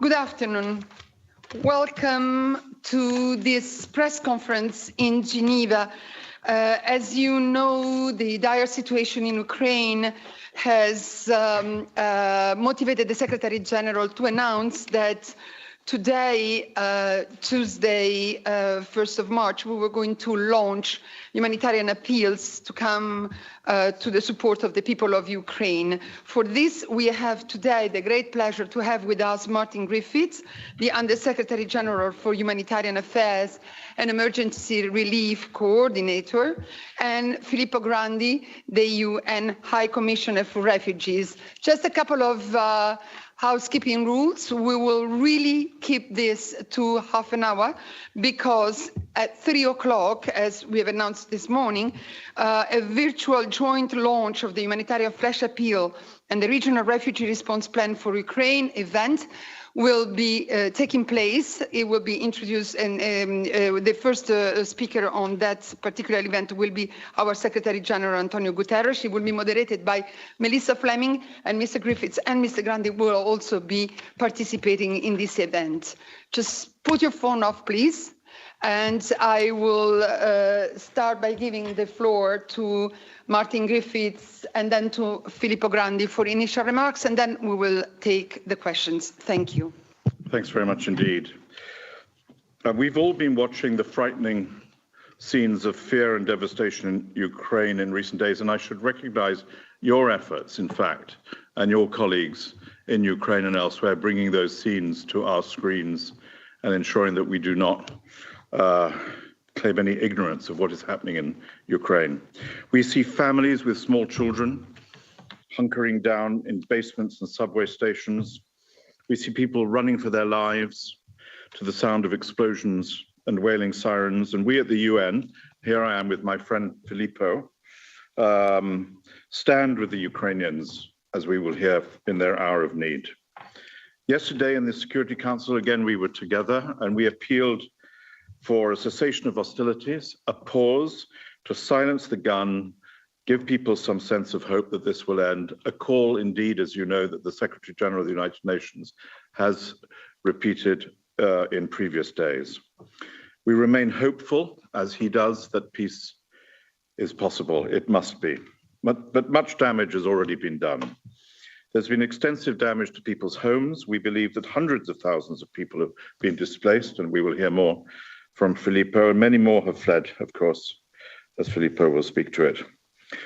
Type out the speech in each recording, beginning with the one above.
Good afternoon. Welcome to this press conference in Geneva. As you know, the dire situation in Ukraine has motivated the Secretary General to announce that today, Tuesday, 1st of March, we were going to launch humanitarian appeals to come to the support of the people of Ukraine. For this, we have today the great pleasure to have with us Martin Griffiths, the Under-Secretary General for Humanitarian Affairs and Emergency Relief Coordinator, and Filippo Grandi, the UN High Commissioner for Refugees. Just a couple of housekeeping rules. We will really keep this to half an hour because at 3 o'clock, as we have announced this morning, a virtual joint launch of the humanitarian flash appeal and the regional refugee response plan for Ukraine event will be taking place. It will be introduced, and the first speaker on that particular event will be our Secretary General, Antonio Guterres. It will be moderated by Melissa Fleming, and Mr. Griffiths and Mr. Grandi will also be participating in this event. Just put your phone off, please. And I will start by giving the floor to Martin Griffiths and then to Filippo Grandi for initial remarks, and then we will take the questions. Thank you. Thanks very much indeed. We've all been watching the frightening scenes of fear and devastation in Ukraine in recent days, and I should recognize your efforts, in fact, and your colleagues in Ukraine and elsewhere, bringing those scenes to our screens and ensuring that we do not claim any ignorance of what is happening in Ukraine. We see families with small children hunkering down in basements and subway stations. We see people running for their lives to the sound of explosions and wailing sirens. And we at the UN, here I am with my friend Filippo, stand with the Ukrainians, as we will hear, in their hour of need. Yesterday in the Security Council, again, we were together and we appealed for a cessation of hostilities, a pause to silence the gun, give people some sense of hope that this will end, a call indeed, as you know, that the Secretary General of the United Nations has repeated in previous days. We remain hopeful, as he does, that peace is possible. It must be. But much damage has already been done. There's been extensive damage to people's homes. We believe that hundreds of thousands of people have been displaced, and we will hear more from Filippo, and many more have fled, of course, as Filippo will speak to it.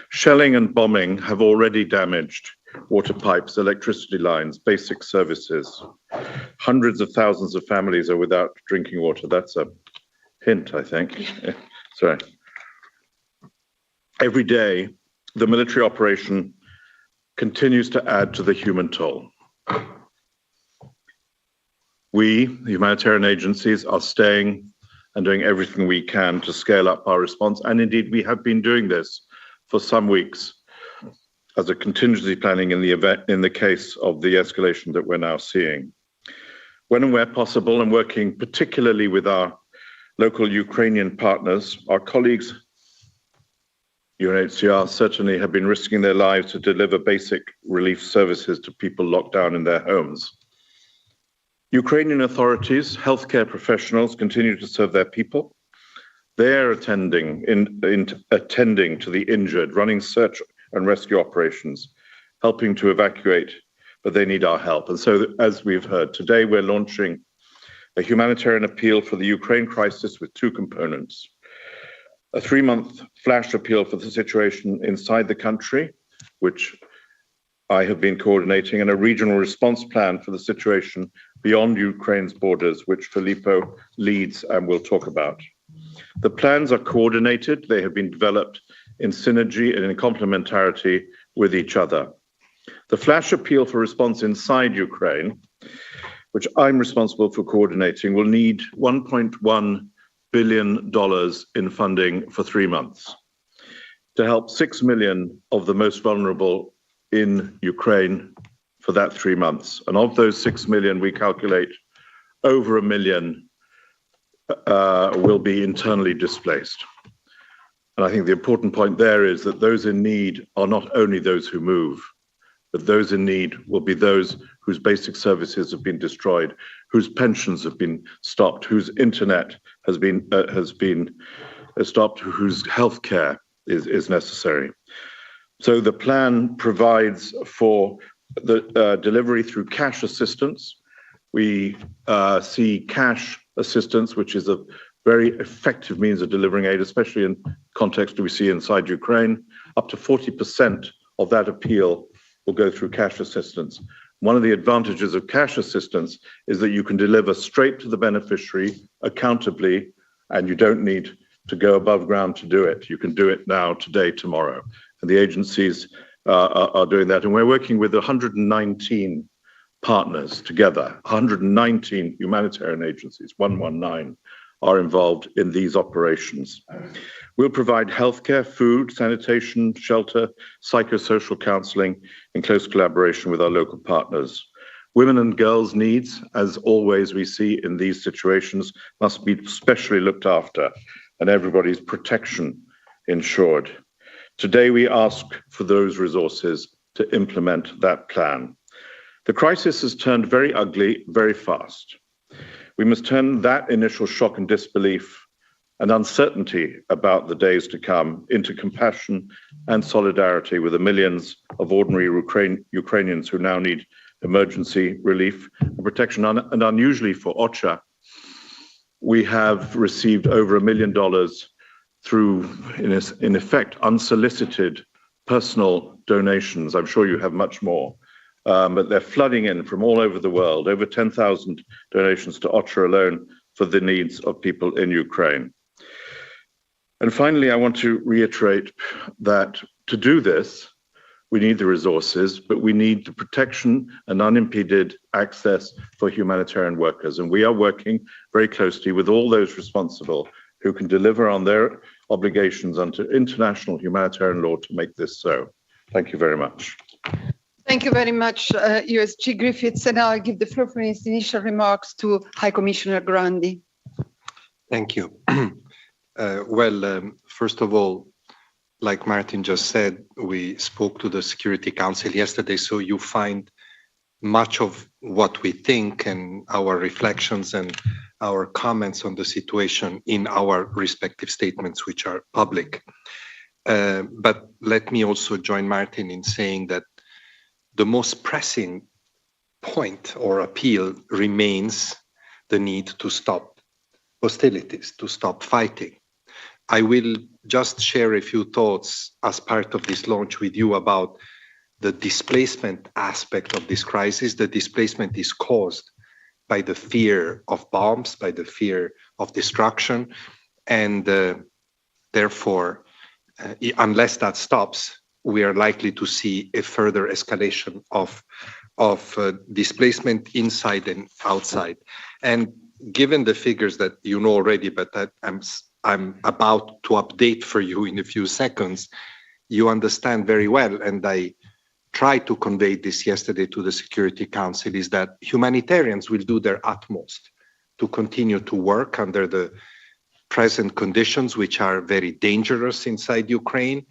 Shelling and bombing have already damaged water pipes, electricity lines, basic services. Hundreds of thousands of families are without drinking water. That's a hint, I think. Sorry. Every day, the military operation continues to add to the human toll. We, the humanitarian agencies, are staying and doing everything we can to scale up our response. And indeed, we have been doing this for some weeks as a contingency planning in the case of the escalation that we're now seeing. When and where possible, and working particularly with our local Ukrainian partners, our colleagues, UNHCR, certainly have been risking their lives to deliver basic relief services to people locked down in their homes. Ukrainian authorities, healthcare professionals continue to serve their people. They're attending to the injured, running search and rescue operations, helping to evacuate, but they need our help. And so, as we've heard, today we're launching a humanitarian appeal for the Ukraine crisis with two components. A 3-month flash appeal for the situation inside the country, which I have been coordinating, and a regional response plan for the situation beyond Ukraine's borders, which Filippo leads and will talk about. The plans are coordinated. They have been developed in synergy and in complementarity with each other. The flash appeal for response inside Ukraine, which I'm responsible for coordinating, will need $1.1 billion in funding for 3 months to help 6 million of the most vulnerable in Ukraine for that 3 months. And of those 6 million, we calculate over 1 million will be internally displaced. And I think the important point there is that those in need are not only those who move, but those in need will be those whose basic services have been destroyed, whose pensions have been stopped, whose internet has been stopped, whose healthcare is necessary. So the plan provides for the delivery through cash assistance. We see cash assistance, which is a very effective means of delivering aid, especially in context we see inside Ukraine. Up to 40% of that appeal will go through cash assistance. One of the advantages of cash assistance is that you can deliver straight to the beneficiary accountably, and you don't need to go above ground to do it. You can do it now, today, tomorrow. And the agencies are doing that. And we're working with 119 partners together. 119 humanitarian agencies, 119, are involved in these operations. We'll provide healthcare, food, sanitation, shelter, psychosocial counseling in close collaboration with our local partners. Women and girls' needs, as always we see in these situations, must be specially looked after and everybody's protection ensured. Today we ask for those resources to implement that plan. The crisis has turned very ugly very fast. We must turn that initial shock and disbelief and uncertainty about the days to come into compassion and solidarity with the millions of ordinary Ukrainians who now need emergency relief and protection. And unusually for OCHA, we have received over $1 million through, in effect, unsolicited personal donations. I'm sure you have much more. But they're flooding in from all over the world, over 10,000 donations to OCHA alone for the needs of people in Ukraine. And finally, I want to reiterate that to do this, we need the resources, but we need the protection and unimpeded access for humanitarian workers. And we are working very closely with all those responsible who can deliver on their obligations under international humanitarian law to make this so. Thank you very much. Thank you very much, USG Griffiths. And now I'll give the floor for his initial remarks to High Commissioner Grandi. Thank you. First of all, like Martin just said, we spoke to the Security Council yesterday, so you find much of what we think and our reflections and our comments on the situation in our respective statements, which are public. But let me also join Martin in saying that the most pressing point or appeal remains the need to stop hostilities, to stop fighting. I will just share a few thoughts as part of this launch with you about the displacement aspect of this crisis. The displacement is caused by the fear of bombs, by the fear of destruction, and therefore, unless that stops, we are likely to see a further escalation of displacement inside and outside. And given the figures that you know already, but that I'm about to update for you in a few seconds, you understand very well, and I tried to convey this yesterday to the Security Council, is that humanitarians will do their utmost to continue to work under the present conditions, which are very dangerous inside Ukraine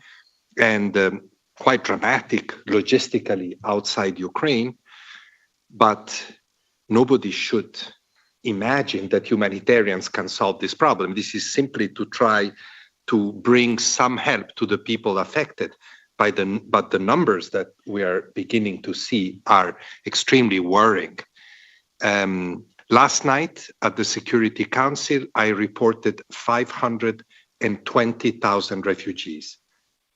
and quite dramatic logistically outside Ukraine. But nobody should imagine that humanitarians can solve this problem. This is simply to try to bring some help to the people affected by but the numbers that we are beginning to see are extremely worrying. Last night at the Security Council, I reported 520,000 refugees.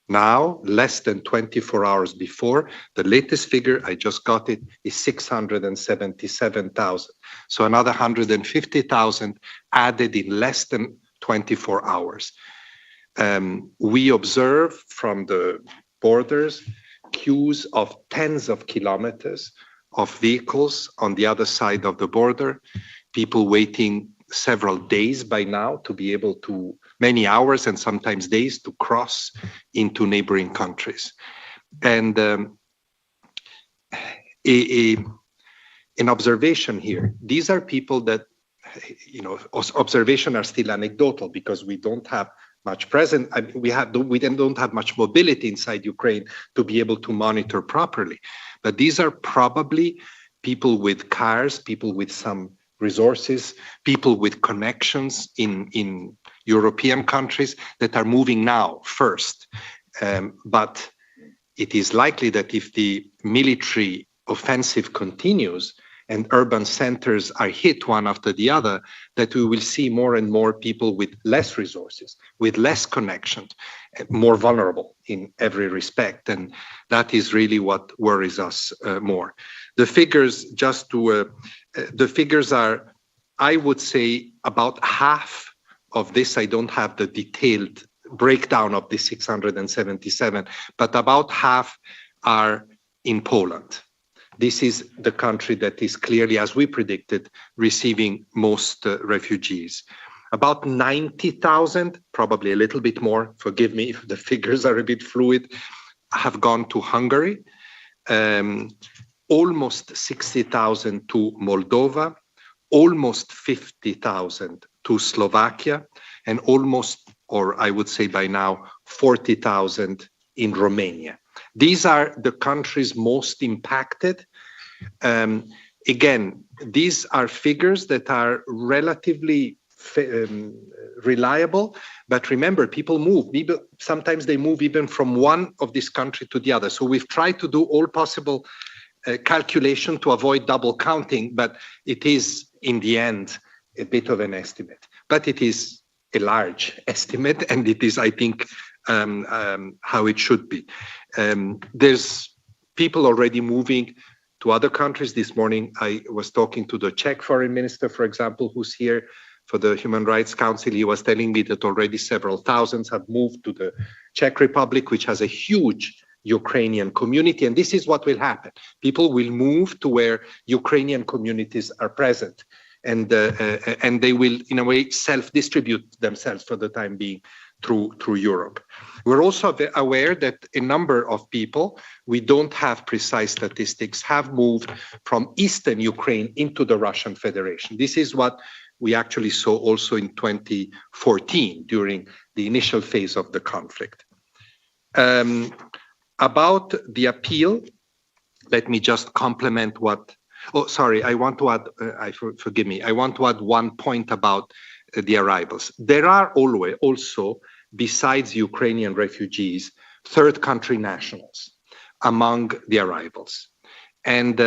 Now, less than 24 hours before, the latest figure, I just got it, is 677,000. So another 150,000 added in less than 24 hours. We observe from the borders queues of tens of kilometers of vehicles on the other side of the border, people waiting several days by now to be able to, many hours and sometimes days, to cross into neighboring countries. And an observation here, these are people that, you know, observation are still anecdotal because we don't have much present. We don't have much mobility inside Ukraine to be able to monitor properly. But these are probably people with cars, people with some resources, people with connections in European countries that are moving now first. But it is likely that if the military offensive continues and urban centers are hit one after the other, that we will see more and more people with less resources, with less connections, more vulnerable in every respect. And that is really what worries us more. The figures, the figures are, I would say, about half of this. I don't have the detailed breakdown of the 677, but about half are in Poland. This is the country that is clearly, as we predicted, receiving most refugees. About 90,000, probably a little bit more, forgive me if the figures are a bit fluid, have gone to Hungary, almost 60,000 to Moldova, almost 50,000 to Slovakia, and almost, or I would say by now, 40,000 in Romania. These are the countries most impacted. Again, these are figures that are relatively reliable, but remember, people move. Sometimes they move even from one of this country to the other. So we've tried to do all possible calculation to avoid double counting, but it is, in the end, a bit of an estimate. But it is a large estimate, and it is, I think, how it should be. There's people already moving to other countries. This morning, I was talking to the Czech foreign minister, for example, who's here for the Human Rights Council. He was telling me that already several thousands have moved to the Czech Republic, which has a huge Ukrainian community. And this is what will happen. People will move to where Ukrainian communities are present. And they will, in a way, self-distribute themselves for the time being through Europe. We're also aware that a number of people, we don't have precise statistics, have moved from Eastern Ukraine into the Russian Federation. This is what we actually saw also in 2014 during the initial phase of the conflict. About the appeal, let me just complement what. Oh, sorry, I want to add, forgive me, I want to add one point about the arrivals. There are always also, besides Ukrainian refugees, third country nationals among the arrivals. And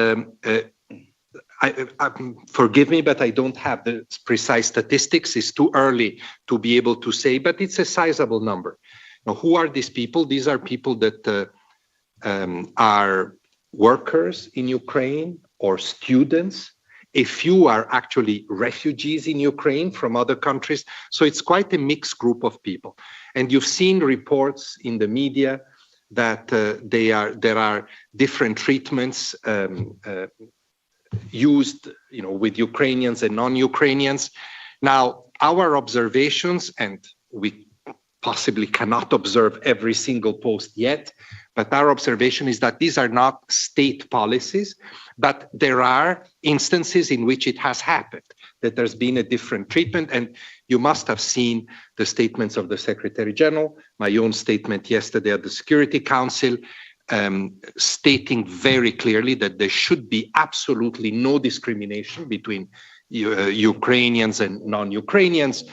forgive me, but I don't have the precise statistics. It's too early to be able to say, but it's a sizable number. Now, who are these people? These are people that are workers in Ukraine or students. A few are actually refugees in Ukraine from other countries. So it's quite a mixed group of people. And you've seen reports in the media that there are different treatments used, with Ukrainians and non-Ukrainians. Now, our observations, and we possibly cannot observe every single post yet, but our observation is that these are not state policies, but there are instances in which it has happened, that there's been a different treatment. And you must have seen the statements of the Secretary General, my own statement yesterday at the Security Council, stating very clearly that there should be absolutely no discrimination between Ukrainians and non-Ukrainians,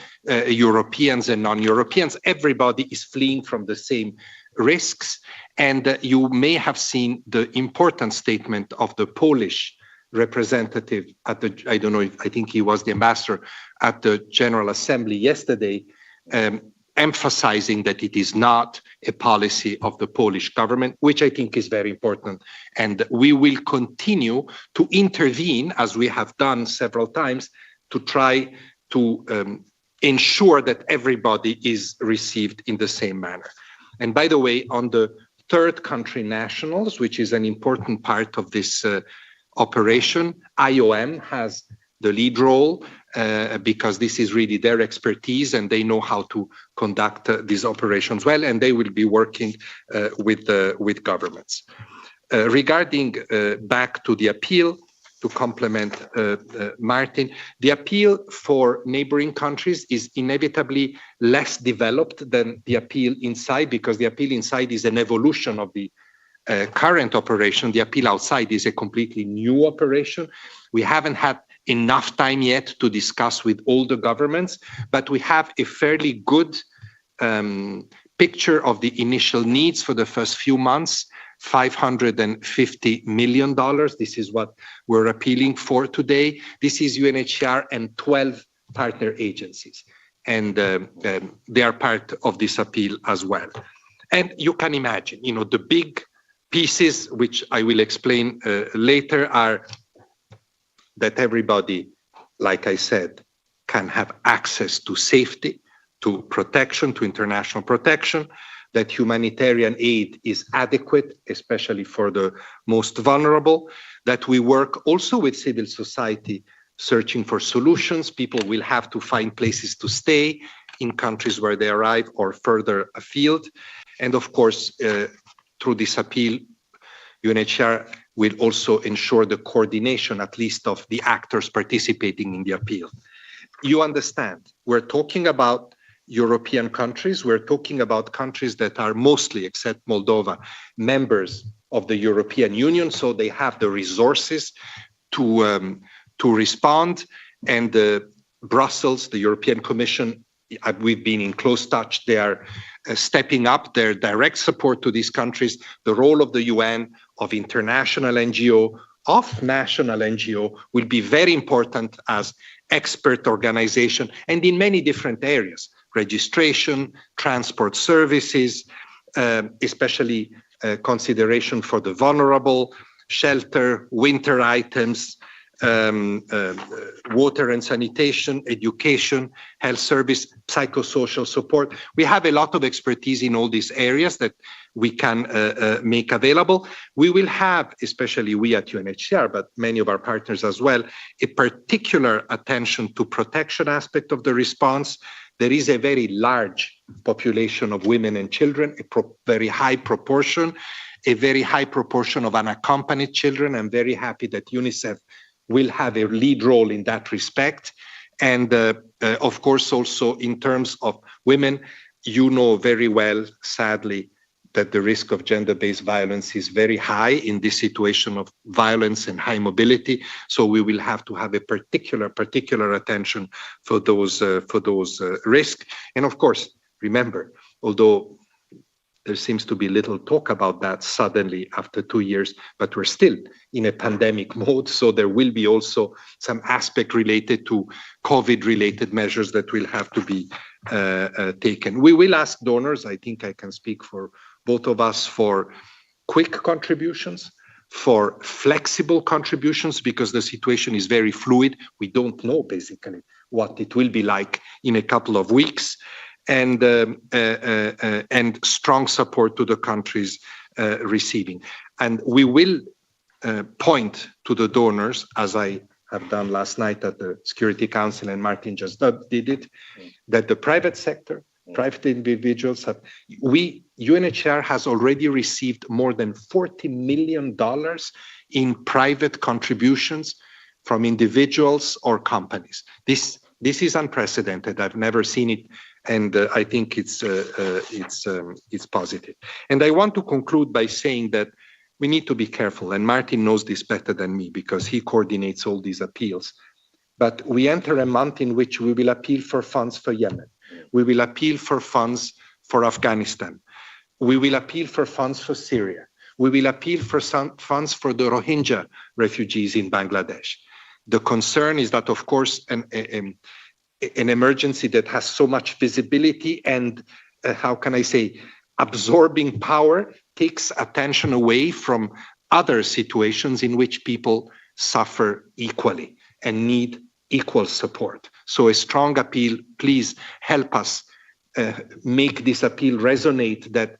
Europeans and non-Europeans. Everybody is fleeing from the same risks. And you may have seen the important statement of the Polish representative at the, I think he was the ambassador at the General Assembly yesterday, emphasizing that it is not a policy of the Polish government, which I think is very important. And we will continue to intervene, as we have done several times, to try to ensure that everybody is received in the same manner. And by the way, on the third country nationals, which is an important part of this operation, IOM has the lead role because this is really their expertise and they know how to conduct these operations well, and they will be working with governments. Regarding back to the appeal, to complement Martin. The appeal for neighboring countries is inevitably less developed than the appeal inside, because the appeal inside is an evolution of the current operation. The appeal outside is a completely new operation. We haven't had enough time yet to discuss with all the governments, but we have a fairly good picture of the initial needs for the first few months. $550 million. This is what we're appealing for today. This is UNHCR and 12 partner agencies, and they are part of this appeal as well. And you can imagine, the big pieces, which I will explain later, are that everybody, like I said, can have access to safety, to protection, to international protection, that humanitarian aid is adequate, especially for the most vulnerable, that we work also with civil society searching for solutions. People will have to find places to stay in countries where they arrive or further afield. And of course, through this appeal, UNHCR will also ensure the coordination, at least of the actors participating in the appeal. You understand, we're talking about European countries. We're talking about countries that are mostly, except Moldova, members of the European Union, so they have the resources to respond. And Brussels, the European Commission, we've been in close touch. They are stepping up their direct support to these countries. The role of the UN, of international NGO, of national NGO will be very important as expert organization, and in many different areas. Registration, transport services, especially consideration for the vulnerable, shelter, winter items, water and sanitation, education, health service, psychosocial support. We have a lot of expertise in all these areas that we can make available. We will have, especially we at UNHCR, but many of our partners as well, a particular attention to protection aspect of the response. There is a very large population of women and children, very high proportion of unaccompanied children. I'm very happy that UNICEF will have a lead role in that respect. And of course, also in terms of women, you know very well, sadly, that the risk of gender-based violence is very high in this situation of violence and high mobility. So we will have to have a particular attention for those risks. And of course, remember, although there seems to be little talk about that suddenly after 2 years, but we're still in a pandemic mode. So there will be also some aspect related to COVID-related measures that will have to be taken. We will ask donors, I think I can speak for both of us, for quick contributions, for flexible contributions, because the situation is very fluid. We don't know basically what it will be like in a couple of weeks. And strong support to the countries receiving. And we will point to the donors, as I have done last night at the Security Council, and Martin just did it, that the private sector, private individuals have, UNHCR has already received more than $40 million in private contributions from individuals or companies. This is unprecedented. I've never seen it. And I think it's positive. And I want to conclude by saying that we need to be careful. And Martin knows this better than me because he coordinates all these appeals. But we enter a month in which we will appeal for funds for Yemen. We will appeal for funds for Afghanistan. We will appeal for funds for Syria. We will appeal for some funds for the Rohingya refugees in Bangladesh. The concern is that, of course, an emergency that has so much visibility and, how can I say, absorbing power takes attention away from other situations in which people suffer equally and need equal support. So a strong appeal, please help us make this appeal resonate that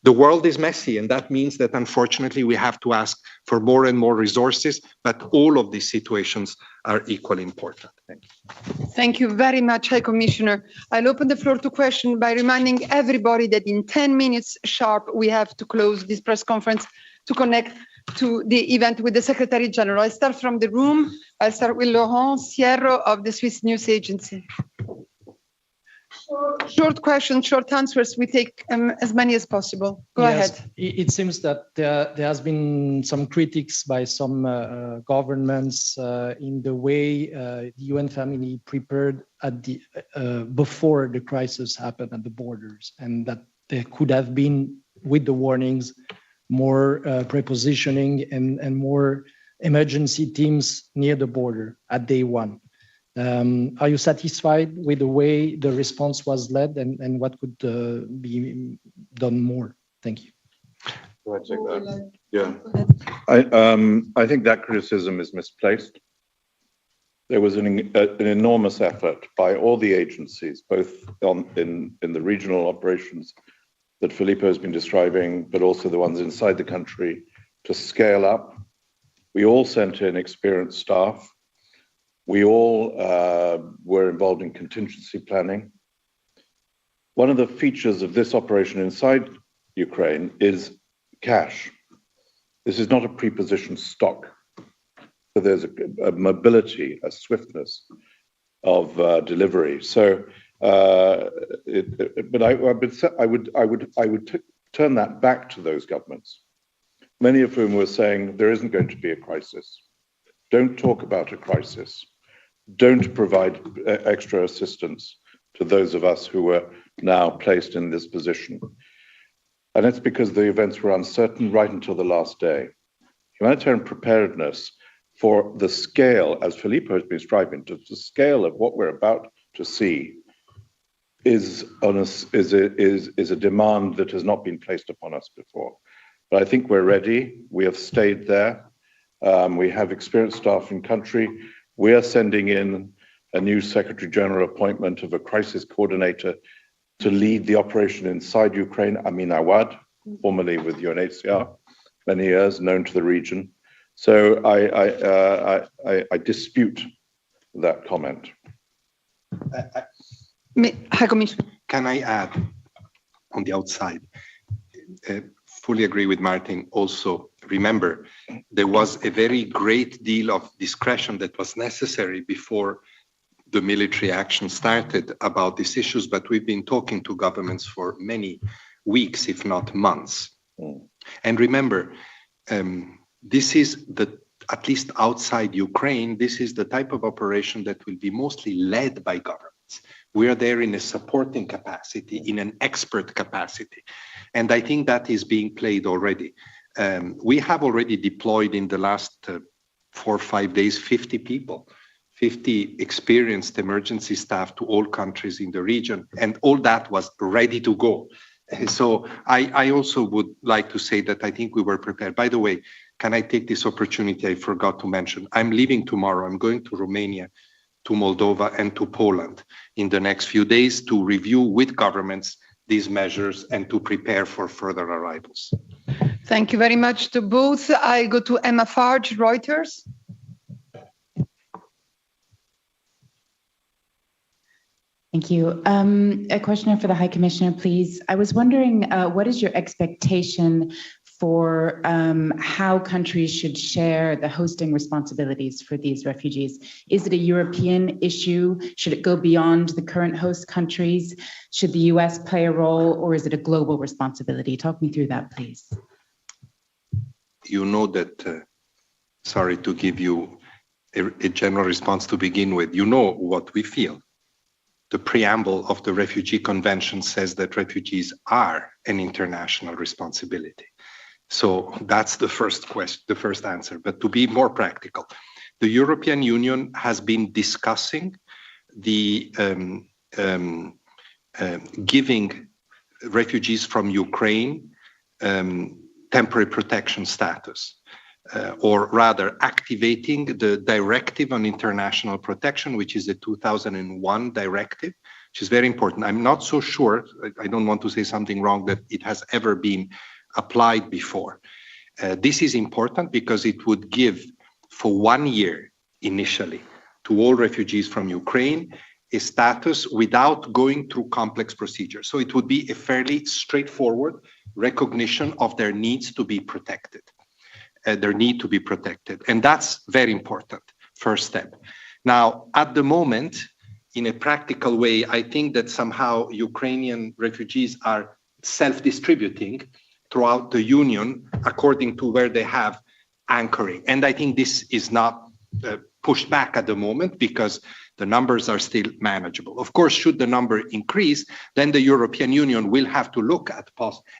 the world is messy, and that means that unfortunately we have to ask for more and more resources, but all of these situations are equally important. Thank you. Thank you very much, High Commissioner. I'll open the floor to questions by reminding everybody that in 10 minutes sharp, we have to close this press conference to connect to the event with the Secretary General. I start from the room. I'll start with Laurent Sierro of the Swiss News Agency. Short questions, short answers. We take as many as possible. Go ahead. It seems that there has been some critics by some governments in the way the UN family prepared at the before the crisis happened at the borders, and that there could have been, with the warnings, more prepositioning and more emergency teams near the border at day one. Are you satisfied with the way the response was led, and what could be done more? Thank you. Do I take that? Yeah. I think that criticism is misplaced. There was an enormous effort by all the agencies, both in the regional operations that Filippo has been describing, but also the ones inside the country, to scale up. We all sent in experienced staff. We all were involved in contingency planning. One of the features of this operation inside Ukraine is cash. This is not a prepositioned stock. So there's a mobility, a swiftness of delivery. So, but I would turn that back to those governments, many of whom were saying there isn't going to be a crisis. Don't talk about a crisis. Don't provide extra assistance to those of us who were now placed in this position. And it's because the events were uncertain right until the last day. Humanitarian preparedness for the scale, as Filippo has been striving to, the scale of what we're about to see is a demand that has not been placed upon us before. But I think we're ready. We have stayed there. We have experienced staff in country. We are sending in a new Secretary General appointment of a crisis coordinator to lead the operation inside Ukraine, Amin Awad, formerly with UNHCR, many years, known to the region. So I dispute that comment. Can I add on the outside? Fully agree with Martin. Also, remember, there was a very great deal of discretion that was necessary before the military action started about these issues, but we've been talking to governments for many weeks, if not months. And remember, this is at least outside Ukraine, this is the type of operation that will be mostly led by governments. We are there in a supporting capacity, in an expert capacity. And I think that is being played already. We have already deployed in the last 4 or 5 days, 50 people, 50 experienced emergency staff to all countries in the region. And all that was ready to go. So I also would like to say that I think we were prepared. By the way, can I take this opportunity? I forgot to mention, I'm leaving tomorrow. I'm going to Romania, to Moldova, and to Poland in the next few days to review with governments these measures and to prepare for further arrivals. Thank you very much to both. I go to Emma Farge, Reuters. Thank you. A question for the High Commissioner, please. I was wondering, what is your expectation for how countries should share the hosting responsibilities for these refugees? Is it a European issue? Should it go beyond the current host countries? Should the US play a role, or is it a global responsibility? Talk me through that, please. You know that, sorry to give you a general response to begin with, you know what we feel. The preamble of the Refugee Convention says that refugees are an international responsibility. So that's the first question, the first answer. But to be more practical, the European Union has been discussing the giving refugees from Ukraine temporary protection status, or rather activating the Directive on International Protection, which is a 2001 directive, which is very important. I'm not so sure, I don't want to say something wrong, that it has ever been applied before. This is important because it would give for 1 year initially to all refugees from Ukraine a status without going through complex procedures. So it would be a fairly straightforward recognition of their needs to be protected. their need to be protected. And that's very important, first step. Now, at the moment, in a practical way, I think that somehow Ukrainian refugees are self-distributing throughout the Union according to where they have anchoring. And I think this is not pushed back at the moment because the numbers are still manageable. Of course, should the number increase, then the European Union will have to look at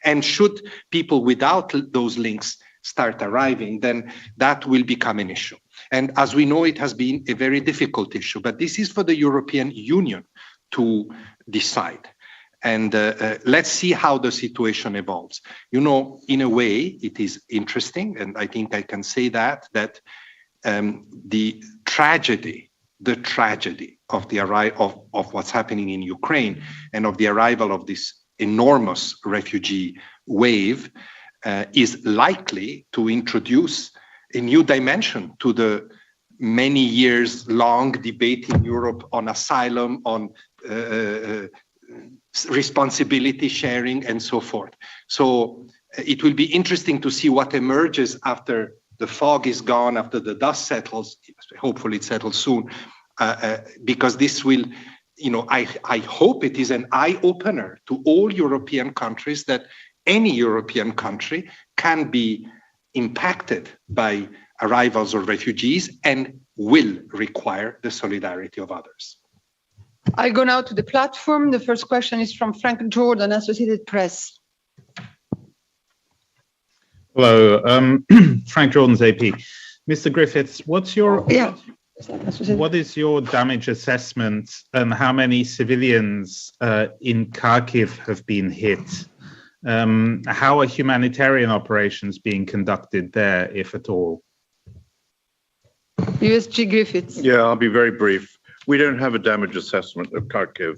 and should people without those links start arriving, then that will become an issue. And as we know, it has been a very difficult issue, but this is for the European Union to decide. And let's see how the situation evolves. You know, in a way, it is interesting, and I think I can say that the tragedy of the arrival of what's happening in Ukraine and of the arrival of this enormous refugee wave is likely to introduce a new dimension to the many years long debate in Europe on asylum, on responsibility sharing, and so forth. So it will be interesting to see what emerges after the fog is gone, after the dust settles. Hopefully it settles soon, because this will, you know, I hope it is an eye-opener to all European countries that any European country can be impacted by arrivals of refugees and will require the solidarity of others. I go now to the platform. The first question is from Frank Jordan, Associated Press. Hello, Frank Jordan's AP. Mr. Griffiths, what is your damage assessment and how many civilians in Kharkiv have been hit? How are humanitarian operations being conducted there, if at all? USG Griffiths. Yeah, I'll be very brief. We don't have a damage assessment of Kharkiv.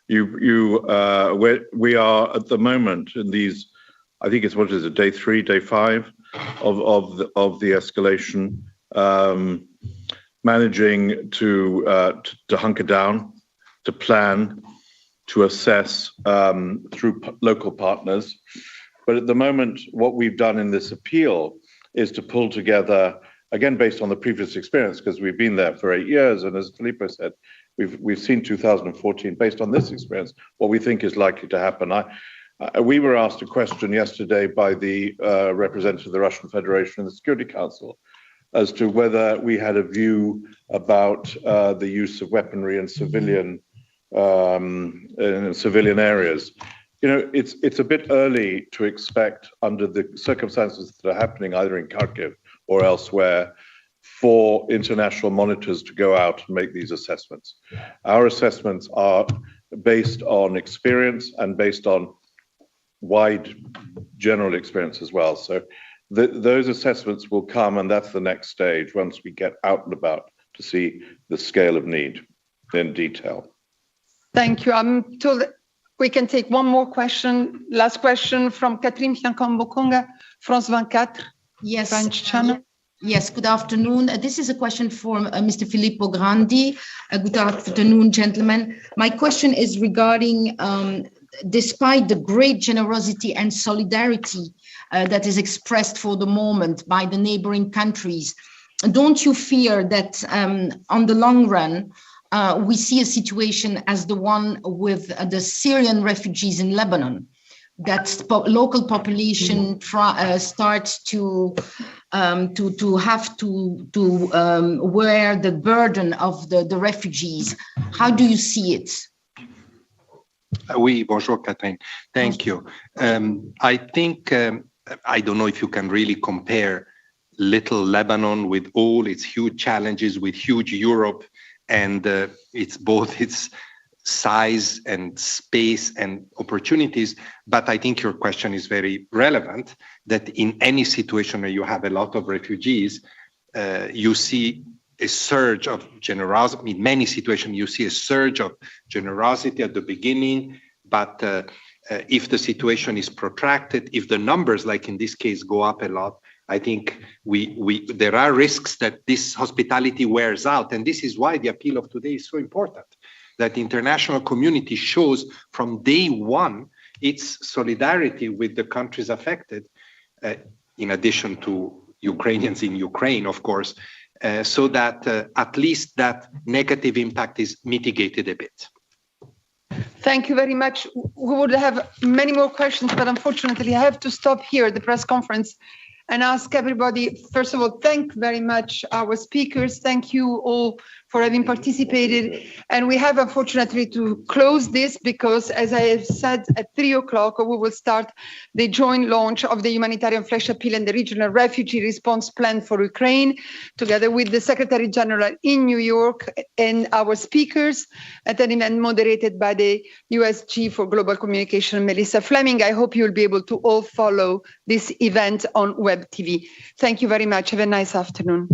We are at the moment in these, I think it's what is it, day 3, day 5 of the escalation, managing to hunker down, to plan, to assess through local partners. But at the moment, what we've done in this appeal is to pull together, again, based on the previous experience, because we've been there for 8 years, and as Filippo said, we've seen 2014. Based on this experience, what we think is likely to happen. We were asked a question yesterday by the representative of the Russian Federation in the Security Council as to whether we had a view about the use of weaponry in civilian areas. You know, it's a bit early to expect, under the circumstances that are happening either in Kharkiv or elsewhere, for international monitors to go out and make these assessments. Our assessments are based on experience and based on wide general experience as well. So those assessments will come, and that's the next stage once we get out and about to see the scale of need in detail. Thank you. I'm told we can take one more question. Last question from Catherine Fiancambokonga, France 24. Yes. French channel. Yes, good afternoon. This is a question for Mr. Filippo Grandi. Good afternoon, gentlemen. My question is regarding, despite the great generosity and solidarity that is expressed for the moment by the neighboring countries, don't you fear that on the long run, we see a situation as the one with the Syrian refugees in Lebanon, that local population starts to have to wear the burden of the refugees? How do you see it? Oui, bonjour, Catherine. Thank you. I think, I don't know if you can really compare little Lebanon with all its huge challenges with huge Europe, and it's both its size and space and opportunities. But I think your question is very relevant, that in any situation where you have a lot of refugees, you see a surge of generosity. In many situations, you see a surge of generosity at the beginning, but if the situation is protracted, if the numbers, like in this case, go up a lot, I think there are risks that this hospitality wears out. And this is why the appeal of today is so important, that the international community shows from day one its solidarity with the countries affected, in addition to Ukrainians in Ukraine, of course, so that at least that negative impact is mitigated a bit. Thank you very much. We would have many more questions, but unfortunately I have to stop here the press conference and ask everybody, first of all, thank very much our speakers. Thank you all for having participated. And we have unfortunately to close this because, as I have said, at 3 o'clock, we will start the joint launch of the humanitarian flash appeal and the regional refugee response plan for Ukraine, together with the Secretary General in New York and our speakers at an event moderated by the US Chief for Global Communication, Melissa Fleming. I hope you'll be able to all follow this event on Web TV. Thank you very much. Have a nice afternoon.